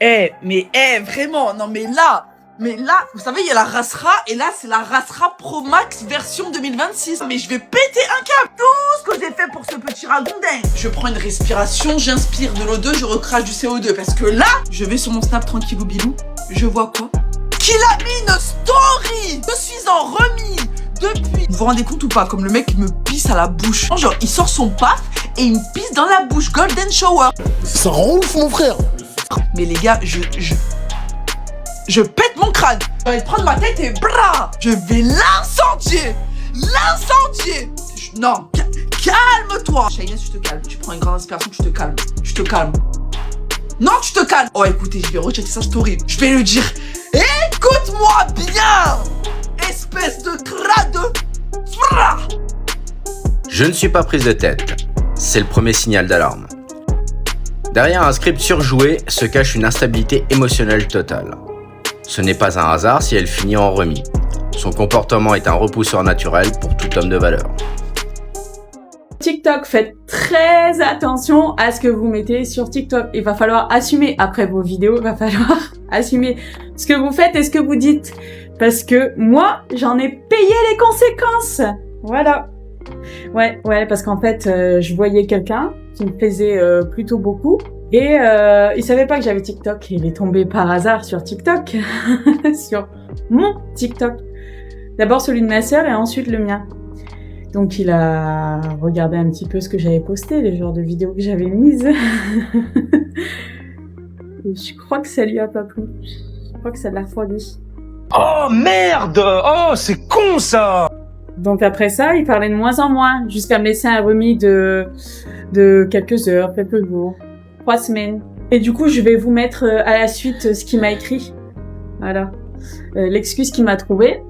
Vraiment, non mais là, vous savez, il y a la Rasra, et là, c'est la Rasra Pro Max version 2026. Mais je vais péter un câble. Tout ce que j'ai fait pour ce petit ragondin. Je prends une respiration, j'inspire de l'O2, je recrache du CO2. Parce que là, je vais sur mon Snap tranquillou bilou, je vois quoi? Qu'il a mis une story. Je suis en remis depuis. Vous vous rendez compte ou pas? Comme le mec me pisse à la bouche. Genre, il sort son paf et il me pisse dans la bouche. Golden shower. Ça rend ouf, mon frère. Mais les gars, je pète mon crâne. Je vais prendre ma tête et bra, je vais l'incendier. Non, calme-toi. Shainess, tu te calmes. Tu prends une grande inspiration, tu te calmes. Non, tu te calmes. Oh, écoutez, je vais rechecker sa story. Je vais lui dire, écoute-moi bien, espèce de crade. Je ne suis pas prise de tête. C'est le premier signal d'alarme. Derrière un script surjoué se cache une instabilité émotionnelle totale. Ce n'est pas un hasard si elle finit en remis. Son comportement est un repousseur naturel pour tout homme de valeur. TikTok, faites très attention à ce que vous mettez sur TikTok. Il va falloir assumer après vos vidéos, il va falloir assumer ce que vous faites et ce que vous dites. Parce que moi, j'en ai payé les conséquences. Voilà. Ouais, parce qu'en fait, je voyais quelqu'un qui me plaisait plutôt beaucoup. Et il savait pas que j'avais TikTok. Il est tombé par hasard sur TikTok. Sur mon TikTok. D'abord celui de ma sœur et ensuite le mien. Donc il a regardé un petit peu ce que j'avais posté, les genres de vidéos que j'avais mises. Et je crois que ça lui a pas plu. Je crois que ça l'a refroidi. Oh merde! Oh, c'est con ça! Donc après ça, il parlait de moins en moins, jusqu'à me laisser un remis de quelques heures, quelques jours, 3 semaines. Et du coup, je vais vous mettre à la suite ce qu'il m'a écrit. Voilà. L'excuse qu'il m'a trouvée.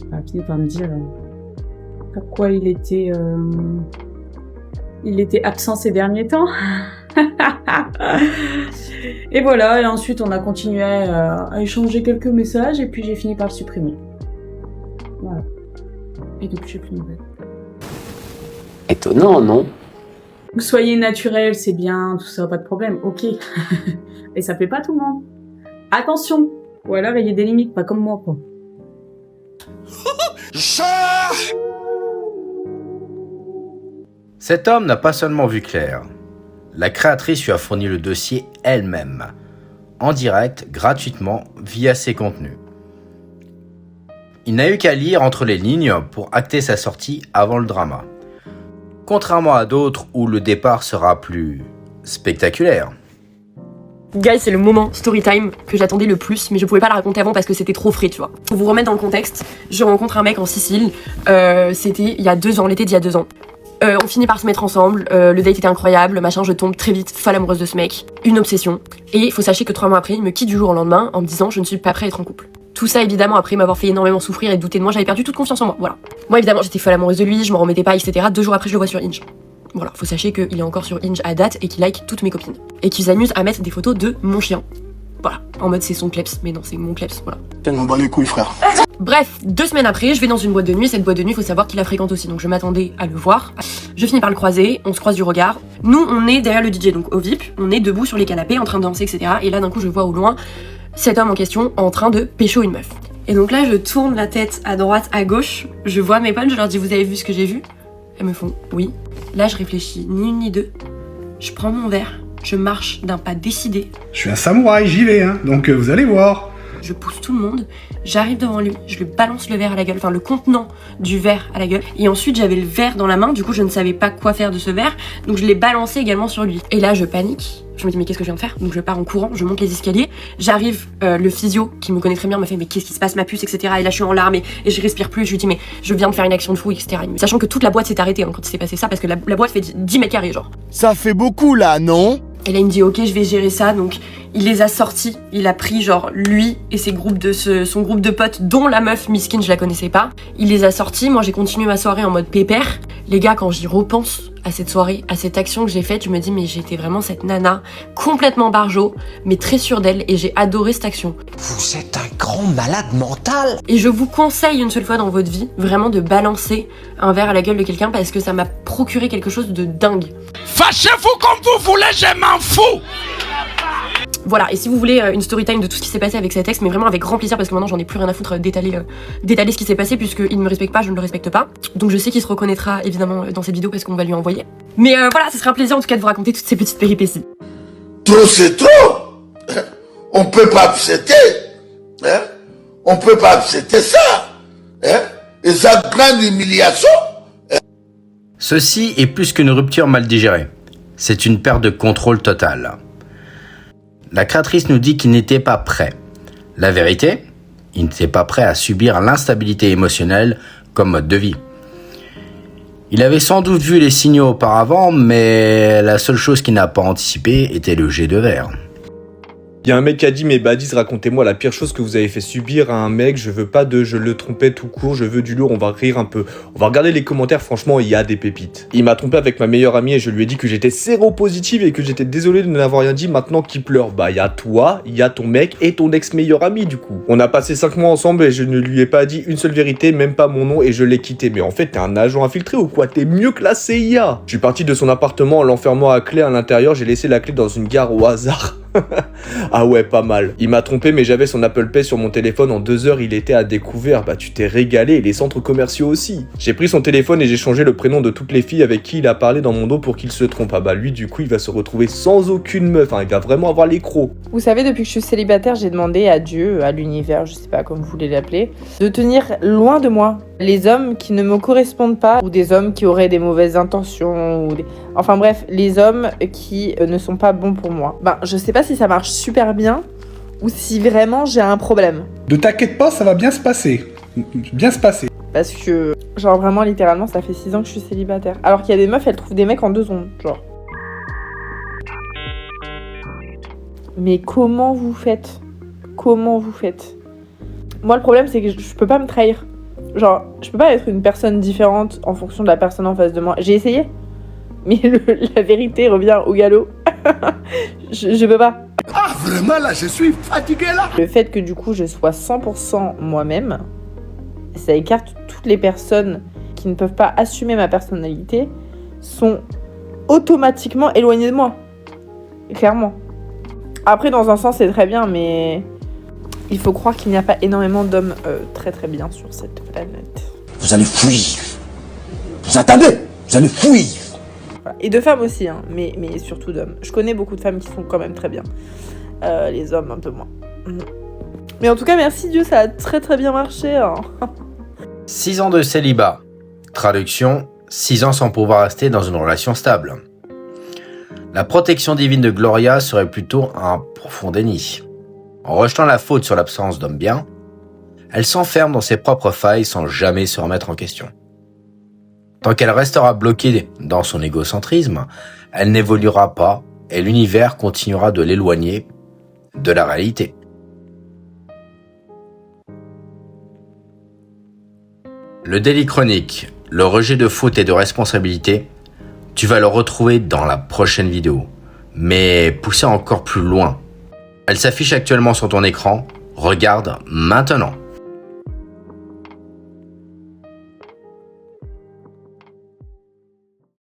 Il a fini par me dire pourquoi il était absent ces derniers temps. Et voilà, et ensuite on a continué à échanger quelques messages et puis j'ai fini par le supprimer. Voilà. Et depuis j'ai plus de nouvelles. Étonnant, non? Donc, soyez naturel, c'est bien, tout ça, pas de problème, ok. Et ça plaît pas à tout le monde. Attention! Ou alors il y a des limites, pas comme moi, quoi. Cet homme n'a pas seulement vu clair. La créatrice lui a fourni le dossier elle-même, en direct, gratuitement, via ses contenus. Il n'a eu qu'à lire entre les lignes pour acter sa sortie avant le drama. Contrairement à d'autres où le départ sera plus spectaculaire. Guys, c'est le moment story time que j'attendais le plus, mais je pouvais pas la raconter avant parce que c'était trop frais, tu vois. Pour vous remettre dans le contexte, je rencontre un mec en Sicile, c'était il y a 2 ans, l'été d'il y a 2 ans. On finit par se mettre ensemble, le date était incroyable, machin, je tombe très vite folle amoureuse de ce mec, une obsession. Et il faut sachez que 3 mois après, il me quitte du jour au lendemain en me disant je ne suis pas prêt à être en couple. Tout ça évidemment après m'avoir fait énormément souffrir et douter de moi, j'avais perdu toute confiance en moi, voilà. Moi évidemment j'étais folle amoureuse de lui, je m'en remettais pas, etc. 2 jours après je le vois sur Hinge. Voilà, faut sachez qu'il est encore sur Hinge à date et qu'il like toutes mes copines. Et qu'il s'amuse à mettre des photos de mon chien. Voilà, en mode c'est son kleps, mais non c'est mon kleps, voilà. Tellement bas les couilles, frère. Bref, 2 semaines après, je vais dans une boîte de nuit, cette boîte de nuit, faut savoir qu'il la fréquente aussi, donc je m'attendais à le voir. Je finis par le croiser, on se croise du regard. Nous, on est derrière le DJ, donc au VIP, on est debout sur les canapés, en train de danser, etc. Et là, d'un coup, je vois au loin cet homme en question en train de pécho une meuf. Et donc là, je tourne la tête à droite, à gauche, je vois mes potes, je leur dis, vous avez vu ce que j'ai vu? Elles me font, oui. Là, je réfléchis, ni une ni deux. Je prends mon verre, je marche d'un pas décidé. Je suis un samouraï, j'y vais, hein, donc vous allez voir. Je pousse tout le monde, j'arrive devant lui, je lui balance le verre à la gueule, enfin le contenant du verre à la gueule. Et ensuite j'avais le verre dans la main, du coup je ne savais pas quoi faire de ce verre, donc je l'ai balancé également sur lui. Et là je panique, je me dis mais qu'est-ce que je viens de faire? Donc je pars en courant, je monte les escaliers, j'arrive, le physio qui me connaît très bien me fait mais qu'est-ce qui se passe ma puce, etc. Et là je suis en larmes et je respire plus, je lui dis mais je viens de faire une action de fou, etc. Sachant que toute la boîte s'est arrêtée hein, quand il s'est passé ça, parce que la boîte fait 10 mètres carrés genre. Ça fait beaucoup là, non? Et là il me dit ok je vais gérer ça, donc il les a sortis, il a pris genre lui et ses groupes de son groupe de potes dont la meuf Miskin je la connaissais pas. Il les a sortis, moi j'ai continué ma soirée en mode pépère. Les gars quand j'y repense, à cette soirée, à cette action que j'ai faite, je me dis mais j'étais vraiment cette nana complètement barjo, mais très sûre d'elle et j'ai adoré cette action. Vous êtes un grand malade mental. Et je vous conseille une seule fois dans votre vie, vraiment de balancer un verre à la gueule de quelqu'un parce que ça m'a procuré quelque chose de dingue. Fâchez-vous comme vous voulez, je m'en fous. Voilà, et si vous voulez une story time de tout ce qui s'est passé avec cet ex, mais vraiment avec grand plaisir parce que maintenant j'en ai plus rien à foutre d'étaler ce qui s'est passé puisqu'il ne me respecte pas, je ne le respecte pas. Donc je sais qu'il se reconnaîtra évidemment dans cette vidéo parce qu'on va lui envoyer. Mais voilà, ce sera un plaisir en tout cas de vous raconter toutes ces petites péripéties. Trop c'est trop. On peut pas accepter. Hein? On peut pas accepter ça. Hein? Et ça grande humiliation. Ceci est plus qu'une rupture mal digérée. C'est une perte de contrôle totale. La créatrice nous dit qu'il n'était pas prêt. La vérité, il n'était pas prêt à subir l'instabilité émotionnelle comme mode de vie. Il avait sans doute vu les signaux auparavant, mais la seule chose qu'il n'a pas anticipée était le jet de verre. Il y a un mec qui a dit, mais Badis, racontez-moi la pire chose que vous avez fait subir à un mec, je veux pas de je le trompais tout court, je veux du lourd, on va rire un peu. On va regarder les commentaires, franchement, il y a des pépites. Il m'a trompé avec ma meilleure amie et je lui ai dit que j'étais séropositive et que j'étais désolé de ne l'avoir rien dit, maintenant qu'il pleure. Bah, il y a toi, il y a ton mec et ton ex-meilleur ami, du coup. On a passé 5 mois ensemble et je ne lui ai pas dit une seule vérité, même pas mon nom, et je l'ai quitté. Mais en fait, t'es un agent infiltré ou quoi? T'es mieux que la CIA. Je suis parti de son appartement en l'enfermant à clé à l'intérieur, j'ai laissé la clé dans une gare au hasard. Ah ouais, pas mal. Il m'a trompé mais j'avais son Apple Pay sur mon téléphone, en 2 heures il était à découvert. Bah tu t'es régalé, et les centres commerciaux aussi. J'ai pris son téléphone et j'ai changé le prénom de toutes les filles avec qui il a parlé dans mon dos pour qu'il se trompe. Ah bah lui du coup il va se retrouver sans aucune meuf, hein. Il va vraiment avoir les crocs. Vous savez, depuis que je suis célibataire, j'ai demandé à Dieu, à l'univers, je sais pas comme vous voulez l'appeler, de tenir loin de moi les hommes qui ne me correspondent pas, ou des hommes qui auraient des mauvaises intentions, ou des... enfin bref, les hommes qui ne sont pas bons pour moi. Ben je sais pas si ça marche super bien, ou si vraiment j'ai un problème. Ne t'inquiète pas, ça va bien se passer. Bien se passer. Parce que, genre vraiment littéralement, ça fait 6 ans que je suis célibataire. Alors qu'il y a des meufs, elles trouvent des mecs en 2 secondes, genre. Mais comment vous faites? Comment vous faites? Moi le problème c'est que je peux pas me trahir. Genre, je peux pas être une personne différente en fonction de la personne en face de moi. J'ai essayé, mais la vérité revient au galop. je peux pas. Ah vraiment là, je suis fatigué là. Le fait que du coup je sois 100% moi-même, ça écarte toutes les personnes qui ne peuvent pas assumer ma personnalité, sont automatiquement éloignées de moi. Clairement. Après dans un sens c'est très bien, mais il faut croire qu'il n'y a pas énormément d'hommes très très bien sur cette planète. Vous allez fuir. Vous entendez? Vous allez fuir. Voilà. Et de femmes aussi, hein, mais surtout d'hommes. Je connais beaucoup de femmes qui sont quand même très bien. Les hommes un peu moins. Mais en tout cas merci Dieu, ça a très très bien marché. Hein. 6 ans de célibat. Traduction, 6 ans sans pouvoir rester dans une relation stable. La protection divine de Gloria serait plutôt un profond déni. En rejetant la faute sur l'absence d'homme bien, elle s'enferme dans ses propres failles sans jamais se remettre en question. Tant qu'elle restera bloquée dans son égocentrisme, elle n'évoluera pas et l'univers continuera de l'éloigner de la réalité. Le délit chronique, le rejet de faute et de responsabilité, tu vas le retrouver dans la prochaine vidéo, mais poussé encore plus loin. Elle s'affiche actuellement sur ton écran, regarde maintenant.